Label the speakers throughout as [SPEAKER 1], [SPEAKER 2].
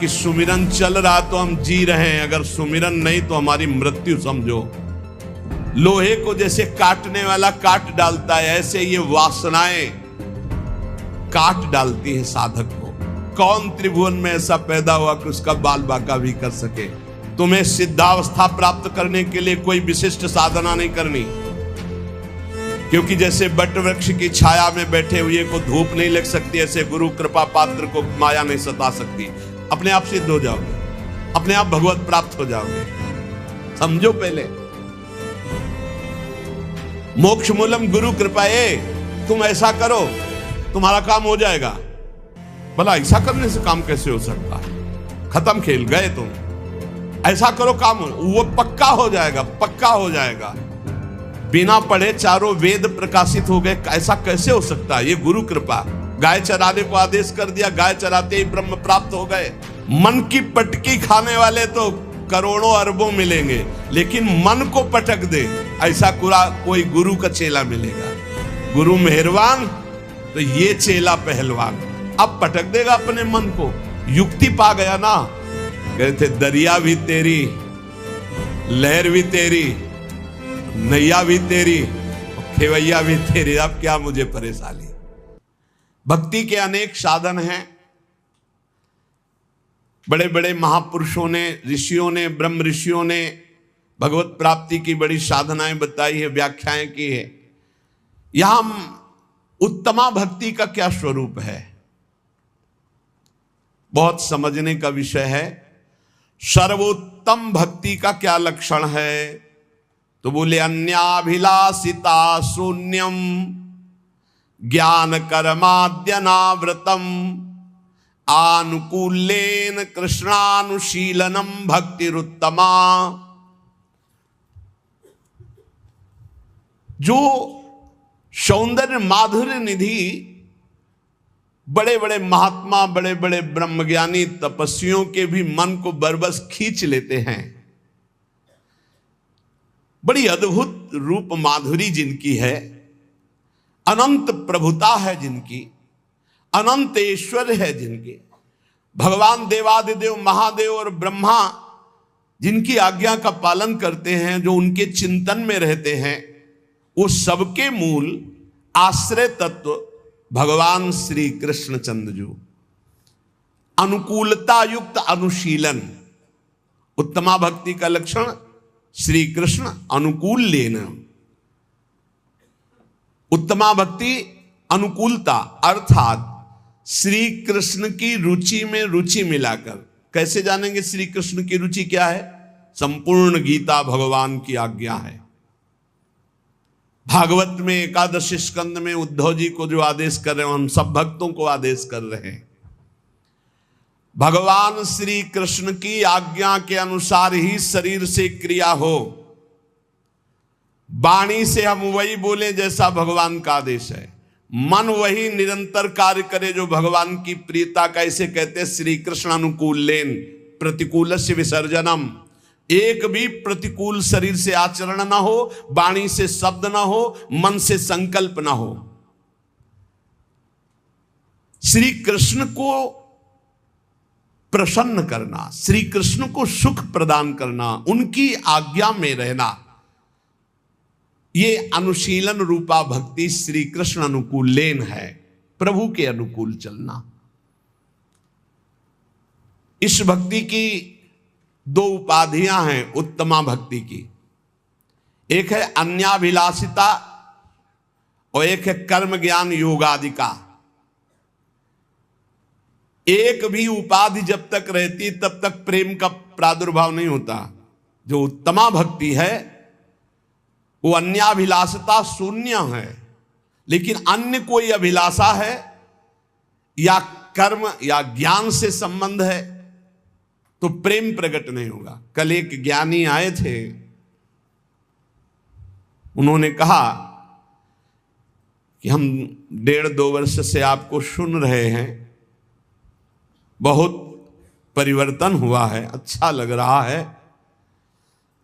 [SPEAKER 1] कि सुमिरन चल रहा तो हम जी रहे हैं, अगर सुमिरन नहीं तो हमारी मृत्यु समझो। लोहे को जैसे काटने वाला काट डालता है, ऐसे ये वासनाएं काट डालती हैं साधक को। कौन त्रिभुवन में ऐसा पैदा हुआ कि उसका बाल बांका भी कर सके? तुम्हें सिद्धावस्था प्राप्त करने के लिए कोई विशिष्ट साधना नहीं करनी, क्योंकि जैसे बट वृक्ष की छाया में बैठे हुए को धूप नहीं लग सकती, ऐसे गुरु कृपा पात्र को माया नहीं सता सकती। अपने आप सिद्ध हो जाओगे, अपने आप भगवत प्राप्त हो जाओगे। समझो पहले, मोक्ष मूलम गुरु कृपाए। तुम ऐसा करो तुम्हारा काम हो जाएगा। भला ऐसा करने से काम कैसे हो सकता है? खत्म खेल, गए तुम। ऐसा करो काम वो पक्का हो जाएगा, पक्का हो जाएगा। बिना पढ़े चारों वेद प्रकाशित हो गए, ऐसा कैसे हो सकता है? ये गुरु कृपा। गाय चराने को आदेश कर दिया, गाय चराते ही ब्रह्म प्राप्त हो गए। मन की पटकी खाने वाले तो करोड़ों अरबों मिलेंगे, लेकिन मन को पटक दे ऐसा कोई गुरु का चेला मिलेगा। गुरु मेहरबान तो ये चेला पहलवान। अब पटक देगा अपने मन को। युक्ति पा गया ना। कहते दरिया भी तेरी, लहर भी तेरी, नैया भी तेरी, खेवैया भी तेरी, अब क्या मुझे परेशानी। भक्ति के अनेक साधन हैं। बड़े बड़े महापुरुषों ने, ऋषियों ने, ब्रह्म ऋषियों ने भगवत प्राप्ति की बड़ी साधनाएं बताई है, व्याख्याएं की है। यहां उत्तमा भक्ति का क्या स्वरूप है, बहुत समझने का विषय है। सर्वोत्तम भक्ति का क्या लक्षण है? तो बोले अन्याभिलाषिता शून्यम ज्ञान कर्माद्यनावृतम आनुकूल्येन कृष्णानुशीलनम भक्तिरुत्तमा। जो सौंदर्य माधुर्य निधि बड़े बड़े महात्मा, बड़े बड़े ब्रह्मज्ञानी तपस्वियों के भी मन को बरबस खींच लेते हैं। बड़ी अद्भुत रूप माधुरी जिनकी है, अनंत प्रभुता है जिनकी, अनंत ऐश्वर्य है जिनके। भगवान देवादिदेव महादेव और ब्रह्मा जिनकी आज्ञा का पालन करते हैं, जो उनके चिंतन में रहते हैं, वो सबके मूल आश्रय तत्व भगवान श्री कृष्ण चंद्र जो। अनुकूलता युक्त अनुशीलन, उत्तमा भक्ति का लक्षण श्री कृष्ण अनुकूल लेना। उत्तमा भक्ति अनुकूलता अर्थात श्री कृष्ण की रुचि में रुचि मिलाकर। कैसे जानेंगे श्री कृष्ण की रुचि क्या है? संपूर्ण गीता भगवान की आज्ञा है। भागवत में एकादश स्कंद में उद्धव जी को जो आदेश कर रहे हैं, हम सब भक्तों को आदेश कर रहे हैं। भगवान श्री कृष्ण की आज्ञा के अनुसार ही शरीर से क्रिया हो, वाणी से हम वही बोले जैसा भगवान का आदेश है, मन वही निरंतर कार्य करे जो भगवान की प्रियता का। इसे कहते हैं श्री कृष्ण अनुकूलेन प्रतिकूलस्य विसर्जनम। एक भी प्रतिकूल शरीर से आचरण ना हो, वाणी से शब्द ना हो, मन से संकल्प ना हो। श्री कृष्ण को प्रसन्न करना, श्री कृष्ण को सुख प्रदान करना, उनकी आज्ञा में रहना, ये अनुशीलन रूपा भक्ति श्री कृष्ण अनुकूलेन है। प्रभु के अनुकूल चलना। इस भक्ति की दो उपाधियां हैं उत्तमा भक्ति की। एक है अन्याभिलाषिता और एक है कर्म ज्ञान योगादि का। एक भी उपाधि जब तक रहती तब तक प्रेम का प्रादुर्भाव नहीं होता। जो उत्तमा भक्ति है वो अन्याभिलाषिता शून्य है, लेकिन अन्य कोई अभिलाषा है या कर्म या ज्ञान से संबंध है तो प्रेम प्रकट नहीं होगा। कल एक ज्ञानी आए थे, उन्होंने कहा कि हम 1.5-2 वर्ष से आपको सुन रहे हैं, बहुत परिवर्तन हुआ है, अच्छा लग रहा है,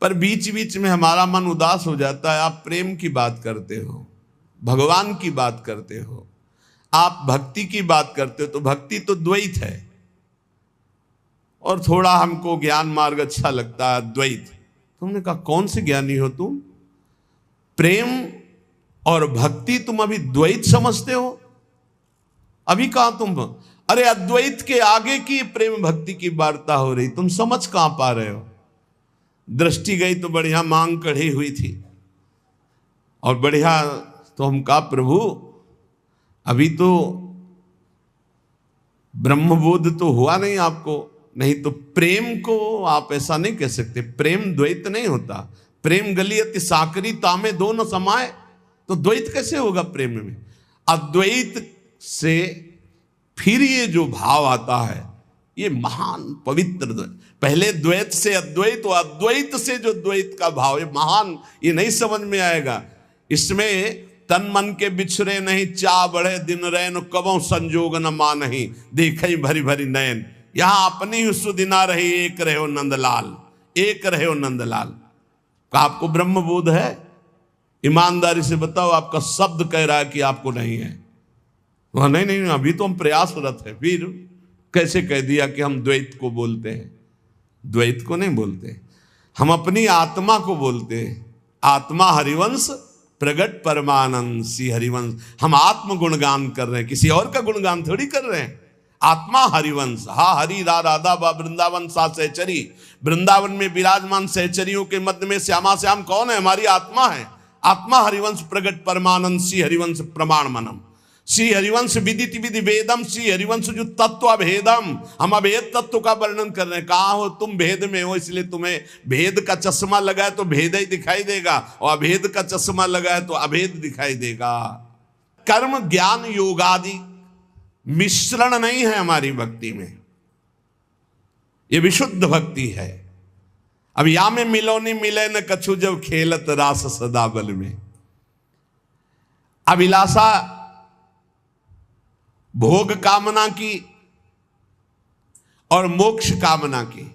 [SPEAKER 1] पर बीच बीच में हमारा मन उदास हो जाता है। आप प्रेम की बात करते हो, भगवान की बात करते हो, आप भक्ति की बात करते हो, तो भक्ति तो द्वैत है। और थोड़ा हमको ज्ञान मार्ग अच्छा लगता है, अद्वैत। तुमने कहा कौन से ज्ञानी हो तुम? प्रेम और भक्ति तुम अभी द्वैत समझते हो? अभी कहा तुम, अरे अद्वैत के आगे की प्रेम भक्ति की वार्ता हो रही, तुम समझ कहां पा रहे हो? दृष्टि गई तो बढ़िया मांग कढ़ी हुई थी और बढ़िया। तो हम कहा प्रभु अभी तो ब्रह्मबोध तो हुआ नहीं आपको, नहीं तो प्रेम को आप ऐसा नहीं कह सकते। प्रेम द्वैत नहीं होता। प्रेम गलियति साकरी तामे दो न समाए, तो द्वैत कैसे होगा प्रेम में? अद्वैत से फिर ये जो भाव आता है ये महान पवित्र द्वैत। पहले द्वैत से अद्वैत, और अद्वैत से जो द्वैत का भाव, ये महान, ये नहीं समझ में आएगा। इसमें तन मन के बिछड़े नहीं, चा बढ़े दिन रैन, कबों संजोग न मानही, देखई भरी भरी नयन। यहां अपनी ही सुदिना रही, एक रहो नंदलाल, एक रहो नंदलाल। का आपको ब्रह्म बोध है? ईमानदारी से बताओ, आपका शब्द कह रहा है कि आपको नहीं है। वह नहीं नहीं, अभी तो हम प्रयासरत है। फिर कैसे कह दिया कि हम द्वैत को बोलते हैं? द्वैत को नहीं बोलते, हम अपनी आत्मा को बोलते हैं। आत्मा हरिवंश प्रगट परमानंद सी हरिवंश। हम आत्म गुणगान कर रहे हैं, किसी और का गुणगान थोड़ी कर रहे हैं। आत्मा हरिवंश, हा हरि रा राधा बा वृंदावन सा सहचरी। वृंदावन में विराजमान सहचरियों के मध्य में श्यामा श्याम कौन है? हमारी आत्मा है। आत्मा हरिवंश प्रगट परमानंद सी हरिवंश प्रमाण मनम। श्री हरिवंश विदित विधि वेदम, श्री हरिवंश जो तत्व अभेदम। हम अभेद तत्व का वर्णन कर रहे हैं। कहाँ हो तुम? भेद में हो, इसलिए तुम्हें भेद का चश्मा लगा है तो भेद ही दिखाई देगा, और अभेद का चश्मा लगा है तो अभेद दिखाई देगा। कर्म ज्ञान योगादि मिश्रण नहीं है हमारी भक्ति में, ये विशुद्ध भक्ति है। अब या में मिलो नहीं मिले न कछु, जब खेलत रास सदा बल में। अभिलाषा भोग कामना की और मोक्ष कामना की,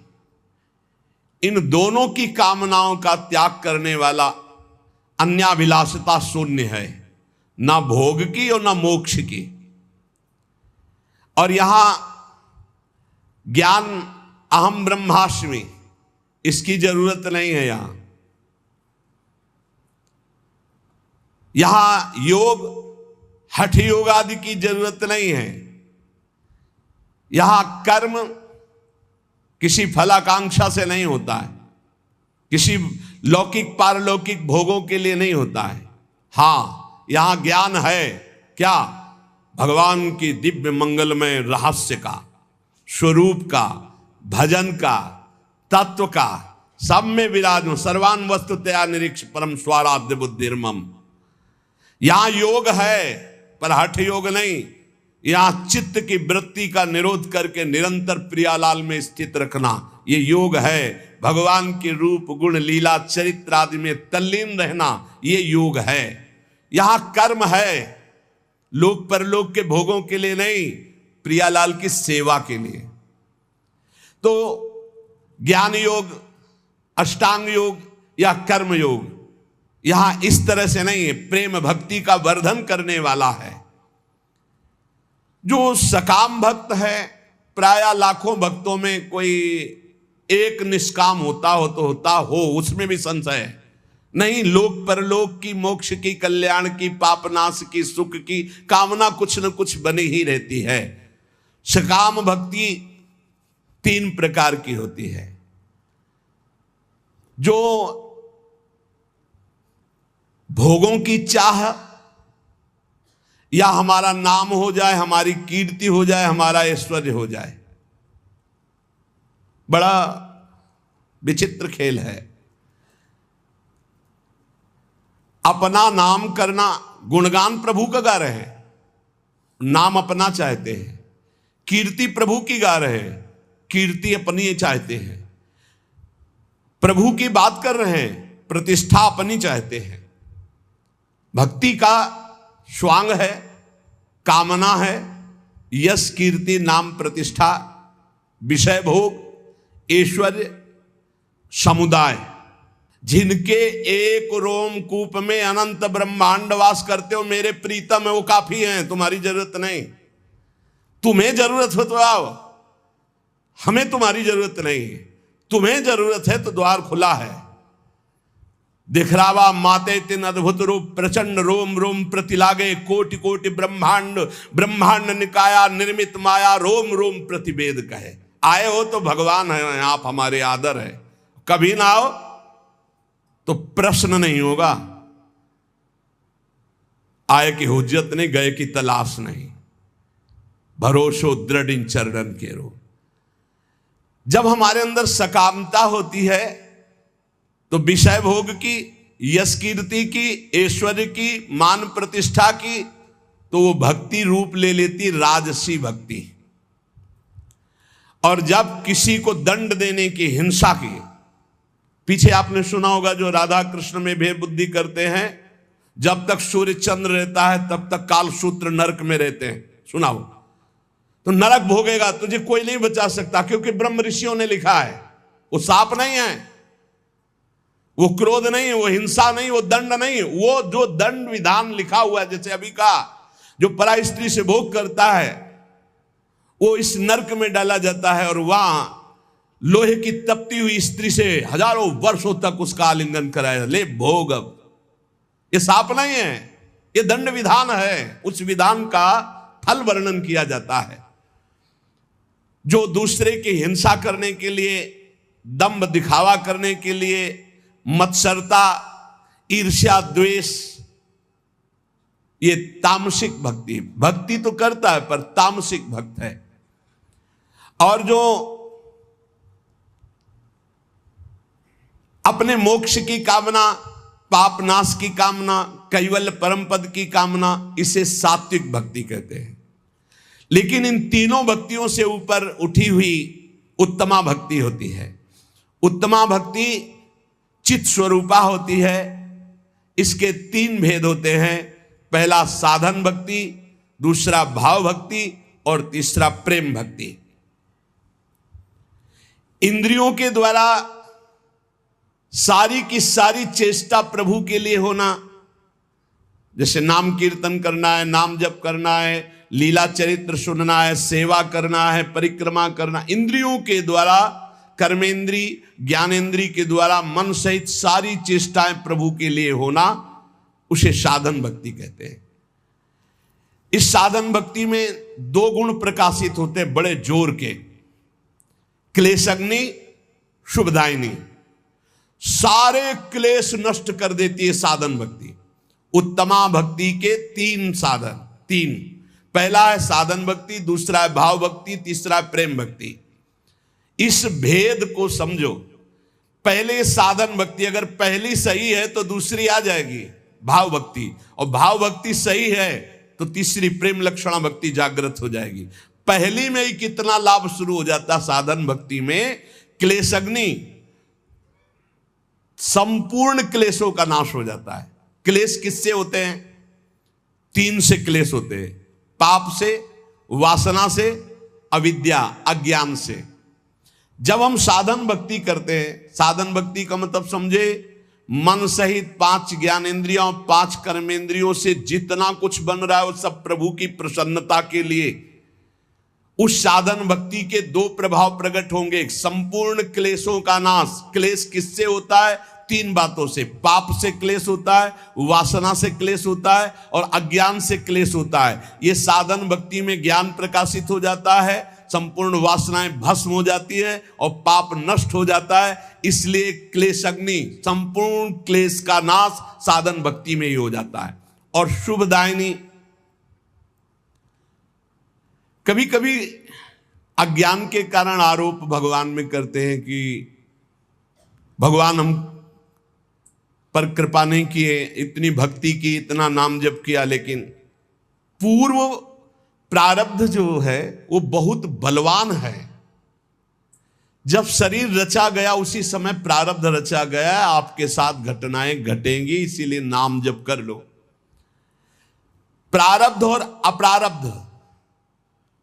[SPEAKER 1] इन दोनों की कामनाओं का त्याग करने वाला अन्याभिलाषता शून्य है, ना भोग की और ना मोक्ष की। और यहां ज्ञान अहम ब्रह्मास्मि, इसकी जरूरत नहीं है। यहां योग हठ योग आदि की जरूरत नहीं है। यहां कर्म किसी फलाकांक्षा से नहीं होता है, किसी लौकिक पारलौकिक भोगों के लिए नहीं होता है। हां, यहां ज्ञान है क्या? भगवान की दिव्य मंगलमय रहस्य का, स्वरूप का, भजन का, तत्व का, सब में विराज। सर्वान वस्तुतया निरीक्ष परम स्वाराध्य बुद्धिर्मम। यहां योग है पर हठ योग नहीं। यहां चित्त की वृत्ति का निरोध करके निरंतर प्रियालाल में स्थित रखना, ये योग है। भगवान के रूप गुण लीला चरित्र आदि में तल्लीन रहना, ये योग है। यहां कर्म है, लोक परलोक के भोगों के लिए नहीं, प्रियालाल की सेवा के लिए। तो ज्ञान योग, अष्टांग योग या कर्म योग यहां इस तरह से नहीं है, प्रेम भक्ति का वर्धन करने वाला है। जो सकाम भक्त है, प्राय लाखों भक्तों में कोई एक निष्काम होता हो तो होता हो, उसमें भी संशय है नहीं। लोक परलोक की, मोक्ष की, कल्याण की, पापनाश की, सुख की कामना कुछ न कुछ बनी ही रहती है। सकाम भक्ति 3 प्रकार की होती है। जो भोगों की चाह, या हमारा नाम हो जाए, हमारी कीर्ति हो जाए, हमारा ऐश्वर्य हो जाए। बड़ा विचित्र खेल है। अपना नाम करना, गुणगान प्रभु का गा रहे हैं, नाम अपना चाहते हैं। कीर्ति प्रभु की गा रहे हैं, कीर्ति अपनी चाहते हैं। प्रभु की बात कर रहे हैं, प्रतिष्ठा अपनी चाहते हैं। भक्ति का स्वांग है, कामना है, यश कीर्ति नाम प्रतिष्ठा, विषय भोग, ऐश्वर्य, समुदाय। जिनके एक रोमकूप में अनंत ब्रह्मांड वास करते हो मेरे प्रीतम है, वो काफी हैं, तुम्हारी जरूरत नहीं। तुम्हें जरूरत हो तो आओ, हमें तुम्हारी जरूरत नहीं है, तुम्हें जरूरत है तो द्वार खुला है। दिखरावा माते तिन अद्भुत रूप प्रचंड रोम रोम प्रतिलागे कोटि कोटि ब्रह्मांड ब्रह्मांड निकाया निर्मित माया रोम रोम प्रतिवेद कहे। आए हो तो भगवान है, आप हमारे आदर है, कभी ना आओ तो प्रश्न नहीं होगा। आए की हुज्जत नहीं, गए की तलाश नहीं, भरोसो दृढ़ इन चरणन के रो। जब हमारे अंदर सकामता होती है तो विषय भोग की, यश कीर्ति की, ऐश्वर्य की, मान प्रतिष्ठा की, तो वो भक्ति रूप ले लेती राजसी भक्ति। और जब किसी को दंड देने की, हिंसा की, पीछे आपने सुना होगा जो राधा कृष्ण में भेद बुद्धि करते हैं, जब तक सूर्य चंद्र रहता है तब तक कालसूत्र नरक में रहते हैं, सुना हो तो नरक भोगेगा, तुझे कोई नहीं बचा सकता, क्योंकि ब्रह्म ऋषियों ने लिखा है। वो साप नहीं है, वो क्रोध नहीं है, वो हिंसा नहीं, वो दंड नहीं, वो जो दंड विधान लिखा हुआ है, जैसे अभी का जो पराई स्त्री से भोग करता है वो इस नरक में डाला जाता है, और वहां लोहे की तपती हुई स्त्री से हजारों वर्षों तक उसका आलिंगन कराया, ले भोग। अब ये साप नहीं है, ये दंड विधान है, उस विधान का फल वर्णन किया जाता है। जो दूसरे की हिंसा करने के लिए, दंभ दिखावा करने के लिए, मत्सरता, ईर्ष्या, द्वेष, ये तामसिक भक्ति, भक्ति तो करता है पर तामसिक भक्त है। और जो अपने मोक्ष की कामना, पाप नाश की कामना, कैवल्य परम पद की कामना, इसे सात्विक भक्ति कहते हैं। लेकिन इन तीनों भक्तियों से ऊपर उठी हुई उत्तमा भक्ति होती है। उत्तमा भक्ति चित स्वरूपा होती है। इसके तीन भेद होते हैं, पहला साधन भक्ति, दूसरा भाव भक्ति और तीसरा प्रेम भक्ति। इंद्रियों के द्वारा सारी की सारी चेष्टा प्रभु के लिए होना, जैसे नाम कीर्तन करना है, नाम जप करना है, लीला चरित्र सुनना है, सेवा करना है, परिक्रमा करना, इंद्रियों के द्वारा, कर्मेंद्री ज्ञानेंद्री के द्वारा मन सहित सारी चेष्टाएं प्रभु के लिए होना, उसे साधन भक्ति कहते हैं। इस साधन भक्ति में दो गुण प्रकाशित होते हैं बड़े जोर के, क्लेशग्नि, शुभदायिनी। सारे क्लेश नष्ट कर देती है साधन भक्ति। उत्तमा भक्ति के तीन साधन, तीन, पहला है साधन भक्ति, दूसरा है भाव भक्ति, तीसरा है प्रेम भक्ति। इस भेद को समझो। पहले साधन भक्ति अगर पहली सही है तो दूसरी आ जाएगी भाव भक्ति, और भाव भक्ति सही है तो तीसरी प्रेम लक्षणा भक्ति जागृत हो जाएगी। पहली में ही कितना लाभ शुरू हो जाता साधन भक्ति में, क्लेशग्नि, संपूर्ण क्लेशों का नाश हो जाता है। क्लेश किससे होते हैं? तीन से क्लेश होते हैं, पाप से, वासना से, अविद्या अज्ञान से। जब हम साधन भक्ति करते हैं, साधन भक्ति का मतलब समझे मन सहित पांच ज्ञानेंद्रियों, पांच कर्मेंद्रियों से जितना कुछ बन रहा है वो सब प्रभु की प्रसन्नता के लिए। उस साधन भक्ति के दो प्रभाव प्रकट होंगे, संपूर्ण क्लेशों का नाश। क्लेश किससे होता है? तीन बातों से, पाप से क्लेश होता है, वासना से क्लेश होता है और अज्ञान से क्लेश होता है। ये साधन भक्ति में ज्ञान प्रकाशित हो जाता है, संपूर्ण वासनाएं भस्म हो जाती है और पाप नष्ट हो जाता है। इसलिए क्लेशग्नि, संपूर्ण क्लेश का नाश साधन भक्ति में ही हो जाता है। और शुभदायिनी, कभी कभी अज्ञान के कारण आरोप भगवान में करते हैं कि भगवान हम पर कृपा नहीं किए, इतनी भक्ति की, इतना नाम जप किया, लेकिन पूर्व प्रारब्ध जो है वो बहुत बलवान है। जब शरीर रचा गया उसी समय प्रारब्ध रचा गया, आपके साथ घटनाएं घटेंगी, इसीलिए नाम जप कर लो। प्रारब्ध और अप्रारब्ध,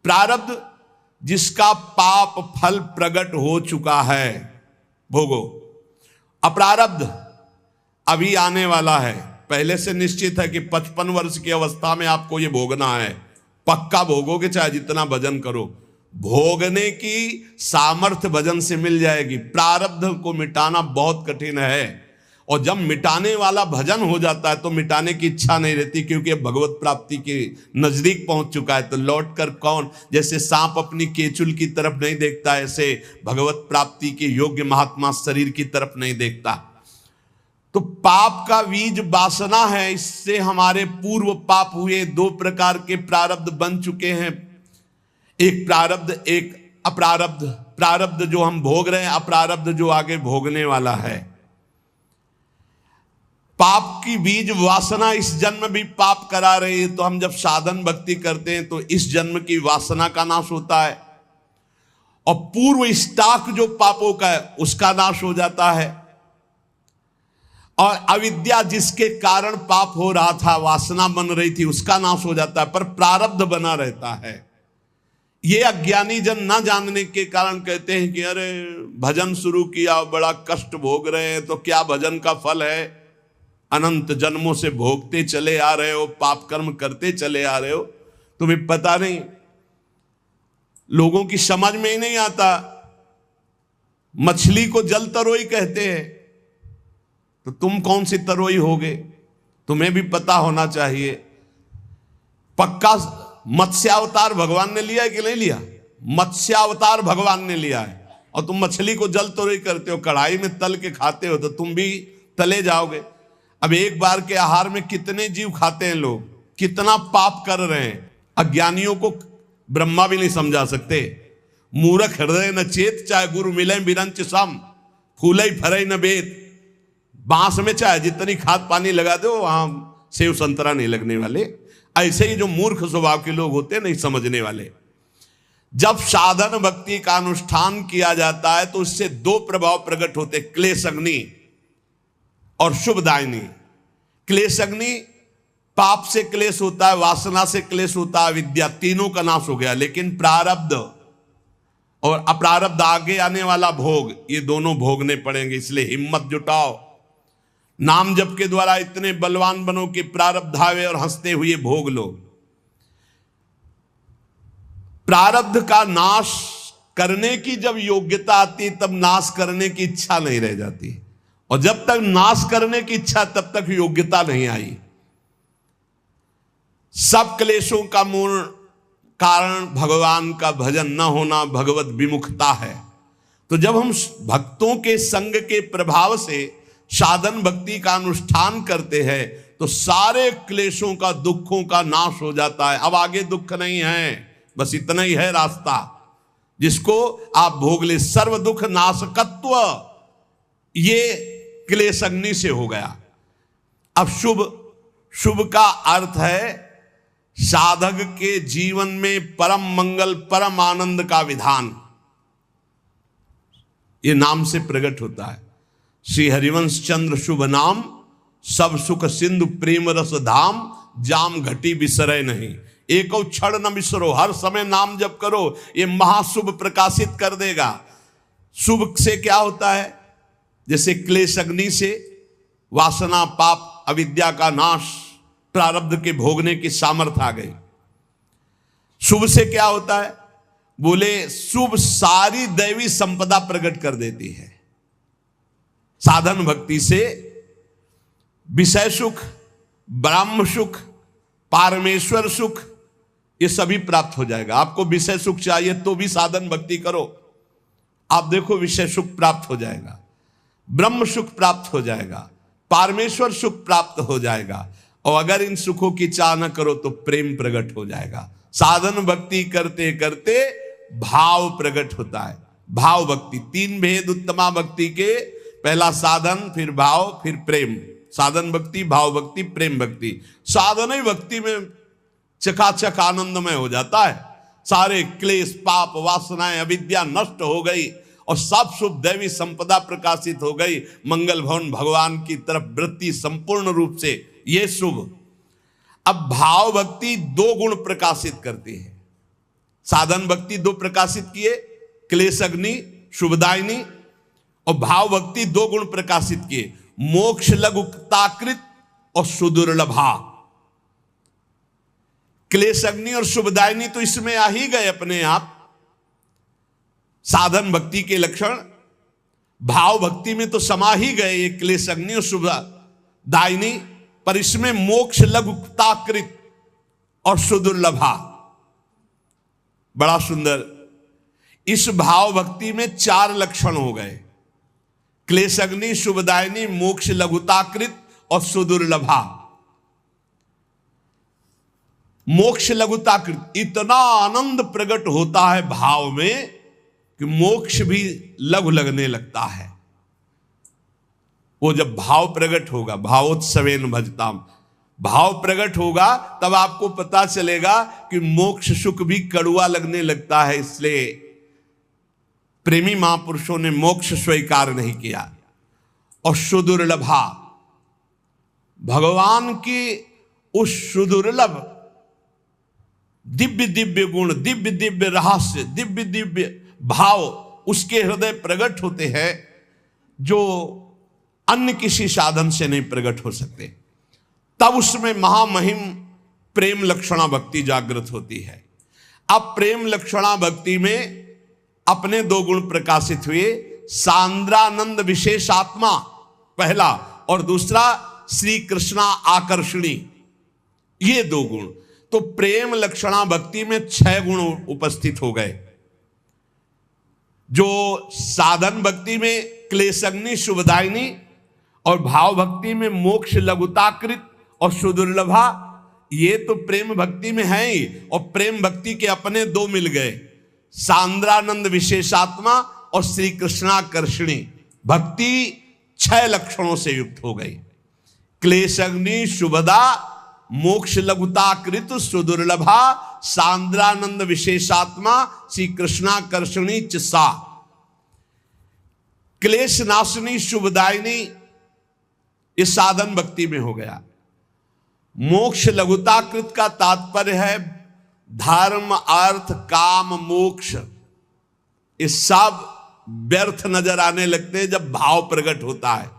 [SPEAKER 1] प्रारब्ध जिसका पाप फल प्रकट हो चुका है भोगो, अप्रारब्ध अभी आने वाला है, पहले से निश्चित है कि 55 वर्ष की अवस्था में आपको ये भोगना है, पक्का भोगोगे चाहे जितना भजन करो। भोगने की सामर्थ्य भजन से मिल जाएगी। प्रारब्ध को मिटाना बहुत कठिन है, और जब मिटाने वाला भजन हो जाता है तो मिटाने की इच्छा नहीं रहती, क्योंकि अब भगवत प्राप्ति के नजदीक पहुंच चुका है। तो लौट कर कौन, जैसे सांप अपनी केचुल की तरफ नहीं देखता, ऐसे भगवत प्राप्ति के योग्य महात्मा शरीर की तरफ नहीं देखता। तो पाप का बीज वासना है, इससे हमारे पूर्व पाप हुए। दो प्रकार के प्रारब्ध बन चुके हैं, एक प्रारब्ध एक अप्रारब्ध। प्रारब्ध जो हम भोग रहे हैं, अप्रारब्ध जो आगे भोगने वाला है। पाप की बीज वासना इस जन्म भी पाप करा रही है, तो हम जब साधन भक्ति करते हैं तो इस जन्म की वासना का नाश होता है, और पूर्व स्टॉक जो पापों का है उसका नाश हो जाता है। और अविद्या जिसके कारण पाप हो रहा था, वासना बन रही थी, उसका नाश हो जाता है, पर प्रारब्ध बना रहता है। ये अज्ञानी जन ना जानने के कारण कहते हैं कि अरे भजन शुरू किया, बड़ा कष्ट भोग रहे हैं, तो क्या भजन का फल है? अनंत जन्मों से भोगते चले आ रहे हो, पाप कर्म करते चले आ रहे हो, तुम्हें पता नहीं। लोगों की समझ में ही नहीं आता। मछली को जल तरोई कहते हैं, तो तुम कौन सी तरोई होगे? तुम्हें भी पता होना चाहिए। पक्का मत्स्यावतार भगवान ने लिया है कि नहीं लिया? मत्स्यावतार भगवान ने लिया है, और तुम मछली को जल तरोई करते हो, कढ़ाई में तल के खाते हो, तो तुम भी तले जाओगे। अब एक बार के आहार में कितने जीव खाते हैं लोग, कितना पाप कर रहे हैं। अज्ञानियों को ब्रह्मा भी नहीं समझा सकते। मूर्ख हृदय न चेत, चाहे गुरु मिले बिरंच सम, फूले फरे न बेत। बांस में चाहे जितनी खाद पानी लगा दो, वहां सेव संतरा नहीं लगने वाले। ऐसे ही जो मूर्ख स्वभाव के लोग होते हैं, नहीं समझने वाले। जब साधन भक्ति का अनुष्ठान किया जाता है तो उससे दो प्रभाव प्रकट होते, क्लेश अग्नि और शुभदायिनी। क्लेश अग्नि, पाप से क्लेश होता है, वासना से क्लेश होता है, विद्या, तीनों का नाश हो गया। लेकिन प्रारब्ध और अप्रारब्ध, आगे आने वाला भोग, ये दोनों भोगने पड़ेंगे। इसलिए हिम्मत जुटाओ, नाम जप के द्वारा इतने बलवान बनो कि प्रारब्ध आवे और हंसते हुए भोग लो। प्रारब्ध का नाश करने की जब योग्यता आती, तब नाश करने की इच्छा नहीं रह जाती, और जब तक नाश करने की इच्छा, तब तक योग्यता नहीं आई। सब क्लेशों का मूल कारण भगवान का भजन न होना, भगवत विमुखता है। तो जब हम भक्तों के संग के प्रभाव से साधन भक्ति का अनुष्ठान करते हैं, तो सारे क्लेशों का, दुखों का नाश हो जाता है। अब आगे दुख नहीं है, बस इतना ही है रास्ता जिसको आप भोग ले। सर्व दुख नाशकत्व, ये क्लेश अग्नि से हो गया। अब शुभ का अर्थ है साधक के जीवन में परम मंगल, परम आनंद का विधान, ये नाम से प्रकट होता है। श्री हरिवंश चंद्र शुभ नाम, सब सुख सिंधु प्रेम रस धाम, जाम घटी बिसरे नहीं। एको क्षण न बिसरो, हर समय नाम जप करो, ये महाशुभ प्रकाशित कर देगा। शुभ से क्या होता है? जैसे क्लेश अग्नि से वासना, पाप, अविद्या का नाश, प्रारब्ध के भोगने की सामर्थ्य आ गई। शुभ से क्या होता है? बोले शुभ सारी दैवी संपदा प्रकट कर देती है। साधन भक्ति से विषय सुख, ब्रह्म सुख, पारमेश्वर सुख, ये सभी प्राप्त हो जाएगा। आपको विषय सुख चाहिए तो भी साधन भक्ति करो, आप देखो विषय सुख प्राप्त हो जाएगा, ब्रह्म सुख प्राप्त हो जाएगा, पारमेश्वर सुख प्राप्त हो जाएगा। और अगर इन सुखों की चाह न करो तो प्रेम प्रकट हो जाएगा। साधन भक्ति करते करते भाव प्रकट होता है। भाव भक्ति, तीन भेद उत्तमा भक्ति के, पहला साधन, फिर भाव, फिर प्रेम। साधन भक्ति, भाव भक्ति, प्रेम भक्ति। साधन ही भक्ति में चकाचक आनंदमय हो जाता है। सारे क्लेश, पाप, वासनाएं, अविद्या नष्ट हो गई और सब शुभ दैवी संपदा प्रकाशित हो गई। मंगल भवन भगवान की तरफ वृत्ति संपूर्ण रूप से, ये शुभ। अब भाव भक्ति दो गुण प्रकाशित करती है। साधन भक्ति दो प्रकाशित किए, क्लेश अग्नि, शुभदायिनी, और भाव भक्ति दो गुण प्रकाशित किए, मोक्ष लघुताकृत और सुदुर्लभा। क्लेश अग्नि और शुभदायिनी तो इसमें आ ही गए अपने आप, साधन भक्ति के लक्षण भाव भक्ति में तो समा ही गए, ये क्लेश अग्नि शुभ दायिनी, पर इसमें मोक्ष लघुताकृत और सुदुर्लभा। बड़ा सुंदर। इस भाव भक्ति में 4 लक्षण हो गए, क्लेश अग्नि, शुभदायिनी, मोक्ष लघुताकृत और सुदुर्लभा। मोक्ष लघुताकृत, इतना आनंद प्रकट होता है भाव में कि मोक्ष भी लघु लगने लगता है। वो जब भाव प्रकट होगा, भावोत्सवेन भजताम, भाव प्रकट होगा तब आपको पता चलेगा कि मोक्ष सुख भी कड़ुआ लगने लगता है। इसलिए प्रेमी महापुरुषों ने मोक्ष स्वीकार नहीं किया। और सुदुर्लभा, भगवान की उस सुदुर्लभ दिव्य दिव्य गुण, दिव्य दिव्य रहस्य, दिव्य दिव्य भाव उसके हृदय प्रकट होते हैं जो अन्य किसी साधन से नहीं प्रकट हो सकते। तब उसमें महामहिम प्रेम लक्षणा भक्ति जागृत होती है। अब प्रेम लक्षणा भक्ति में अपने 2 गुण प्रकाशित हुए, सांद्रानंद विशेषात्मा पहला, और दूसरा श्री कृष्णा आकर्षणी, ये 2 गुण। तो प्रेम लक्षणा भक्ति में 6 गुण उपस्थित हो गए। जो साधन भक्ति में क्लेशग्नि शुभदायिनी और भाव भक्ति में मोक्ष लघुताकृत और सुदुर्लभा, ये तो प्रेम भक्ति में है ही। और प्रेम भक्ति के अपने 2 मिल गए, सांद्रानंद विशेषात्मा और श्री कृष्णाकर्षणी भक्ति 6 लक्षणों से युक्त हो गई। क्लेशग्नि शुभदा, मोक्ष लघुताकृत सुदुर्लभा, सांद्रानंद विशेषात्मा, श्री कृष्णाकर्षणी सा। क्लेश नाशनी शुभदायिनी इस साधन भक्ति में हो गया। मोक्ष लघुताकृत का तात्पर्य है धर्म अर्थ काम मोक्ष, ये सब व्यर्थ नजर आने लगते हैं जब भाव प्रकट होता है।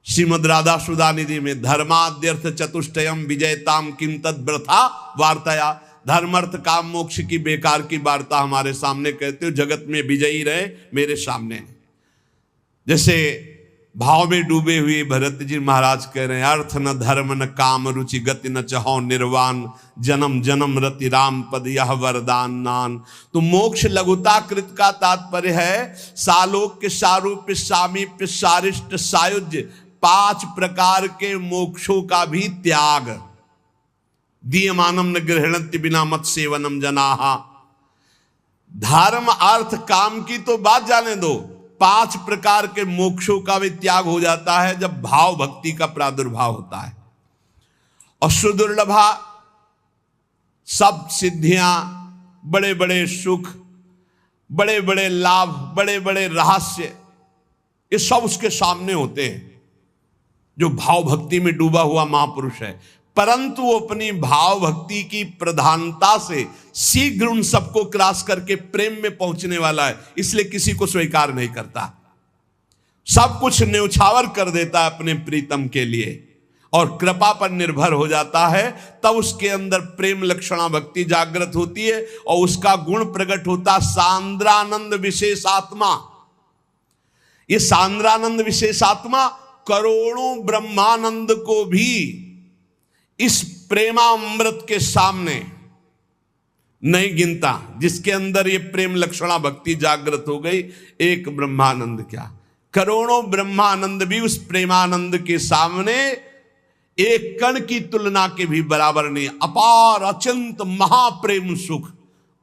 [SPEAKER 1] श्रीमद् राधा सुधानिधि में धर्माद्यर्थ चतुष्टयम विजयताम किम तद वृथा वार्ताया, धर्म अर्थ काम मोक्ष की बेकार की वार्ता हमारे सामने कहते हो, जगत में विजयी रहे मेरे सामने। जैसे भाव में डूबे हुए भरत जी महाराज कह रहे हैं, अर्थ न धर्म न काम रुचि गति न चहो निर्वाण, जन्म जन्म रति राम पद यह वरदान नान। तो मोक्ष लघुताकृत का तात्पर्य है सालोक्य सारूप्य सामीप्य सारिष्ट सायुज्य, 5 प्रकार के मोक्षों का भी त्याग। दीयमानम न गृहणत्य बिना मत सेवनम जनाहा। धर्म अर्थ काम की तो बात जाने दो, 5 प्रकार के मोक्षों का भी त्याग हो जाता है जब भाव भक्ति का प्रादुर्भाव होता है। और सुदुर्लभा, सब सिद्धियां, बड़े बड़े सुख, बड़े बड़े लाभ, बड़े बड़े रहस्य, ये सब उसके सामने होते हैं जो भाव भक्ति में डूबा हुआ महापुरुष है। परंतु वो अपनी भाव भक्ति की प्रधानता से शीघ्र उन सबको क्रॉस करके प्रेम में पहुंचने वाला है, इसलिए किसी को स्वीकार नहीं करता, सब कुछ न्यौछावर कर देता है अपने प्रीतम के लिए और कृपा पर निर्भर हो जाता है। तब उसके अंदर प्रेम लक्षणा भक्ति जागृत होती है और उसका गुण प्रकट होता सांद्रानंद विशेषात्मा। ये सांद्रानंद विशेषात्मा करोड़ों ब्रह्मानंद को भी इस प्रेमामृत के सामने नहीं गिनता। जिसके अंदर ये प्रेम लक्षणा भक्ति जागृत हो गई, एक ब्रह्मानंद क्या, करोड़ों ब्रह्मानंद भी उस प्रेमानंद के सामने एक कण की तुलना के भी बराबर नहीं। अपार अत्यंत महाप्रेम सुख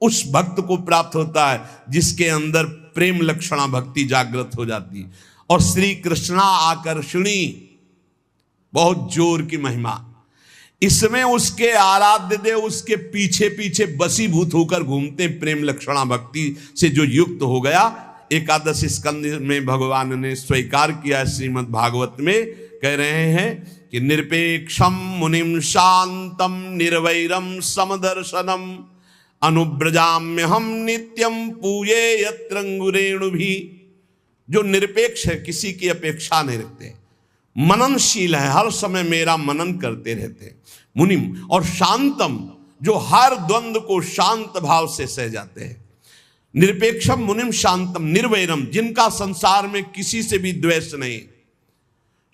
[SPEAKER 1] उस भक्त को प्राप्त होता है जिसके अंदर प्रेम लक्षणा भक्ति जागृत हो जाती है। और श्री कृष्णा आकर्षणी, बहुत जोर की महिमा, इसमें उसके आराध्य देव उसके पीछे पीछे बसीभूत होकर घूमते। प्रेम लक्षणा भक्ति से जो युक्त हो गया, एकादश स्कंद में भगवान ने स्वीकार किया। श्रीमद् भागवत में कह रहे हैं कि निरपेक्षम मुनिम शांतम निर्वैरम समदर्शनम अनुब्रजाम्य हम नित्यम पूये यत्रंगुरेणु भी। जो निरपेक्ष है, किसी की अपेक्षा नहीं रखते, मननशील है, हर समय मेरा मनन करते रहते मुनिम, और शांतम, जो हर द्वंद्व को शांत भाव से सह जाते हैं। निरपेक्षम मुनिम शांतम निर्वैरम, जिनका संसार में किसी से भी द्वेष नहीं।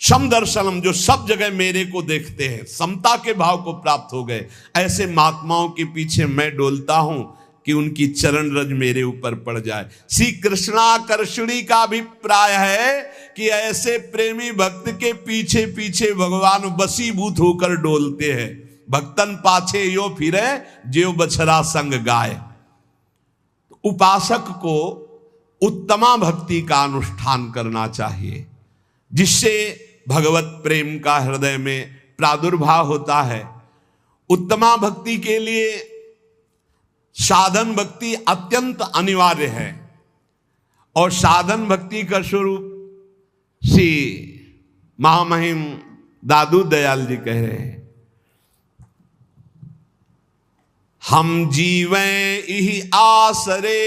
[SPEAKER 1] समदर्शनम, जो सब जगह मेरे को देखते हैं, समता के भाव को प्राप्त हो गए। ऐसे महात्माओं के पीछे मैं डोलता हूं कि उनकी चरण रज मेरे ऊपर पड़ जाए। श्री कृष्णाकर्षणी का अभिप्राय है कि ऐसे प्रेमी भक्त के पीछे पीछे भगवान वशीभूत होकर डोलते हैं। भक्तन पाछे यो फिरे ज्यो बछड़ा संग गाय। उपासक को उत्तमा भक्ति का अनुष्ठान करना चाहिए, जिससे भगवत प्रेम का हृदय में प्रादुर्भाव होता है। उत्तमा भक्ति के लिए साधन भक्ति अत्यंत अनिवार्य है, और साधन भक्ति का स्वरूप श्री महामहिम दादू दयाल जी कह रहे हैं, हम जीवें इहि आसरे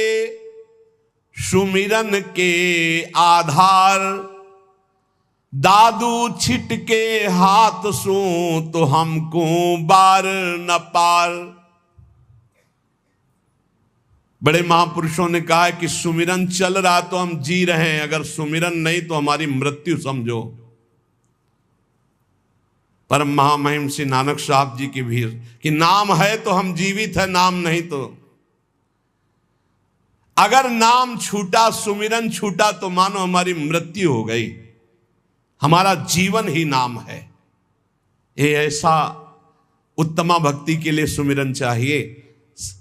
[SPEAKER 1] सुमिरन के आधार, दादू छिटके हाथ सो तो हमको बार न पार। बड़े महापुरुषों ने कहा है कि सुमिरन चल रहा तो हम जी रहे हैं, अगर सुमिरन नहीं तो हमारी मृत्यु समझो। परम महामहिम श्री नानक साहब जी की भीड़ कि नाम है तो हम जीवित है, नाम नहीं तो। अगर नाम छूटा, सुमिरन छूटा तो मानो हमारी मृत्यु हो गई। हमारा जीवन ही नाम है। ये ऐसा उत्तमा भक्ति के लिए सुमिरन चाहिए।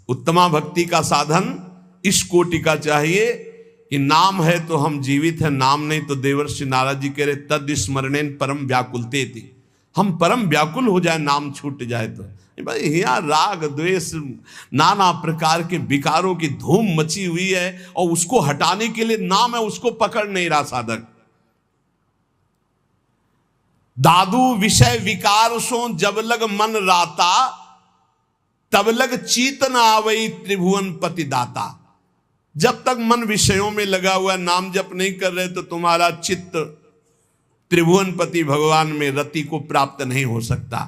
[SPEAKER 1] उत्तमा भक्ति का साधन इस कोटि का चाहिए कि नाम है तो हम जीवित हैं, नाम नहीं तो देवर्षि नारद जी कह रहे तद स्मरणेन परम व्याकुलते थी। हम परम व्याकुल हो जाए, नाम छूट जाए तो। भाई यहाँ राग द्वेष नाना प्रकार के विकारों की धूम मची हुई है, और उसको हटाने के लिए नाम है, उसको पकड़ नहीं रहा साधक। दादू विषय विकार सो जब लग मन राता, तब लग चीत न आवई त्रिभुवन पति दाता। जब तक मन विषयों में लगा हुआ, नाम जप नहीं कर रहे, तो तुम्हारा चित्त त्रिभुवन पति भगवान में रति को प्राप्त नहीं हो सकता।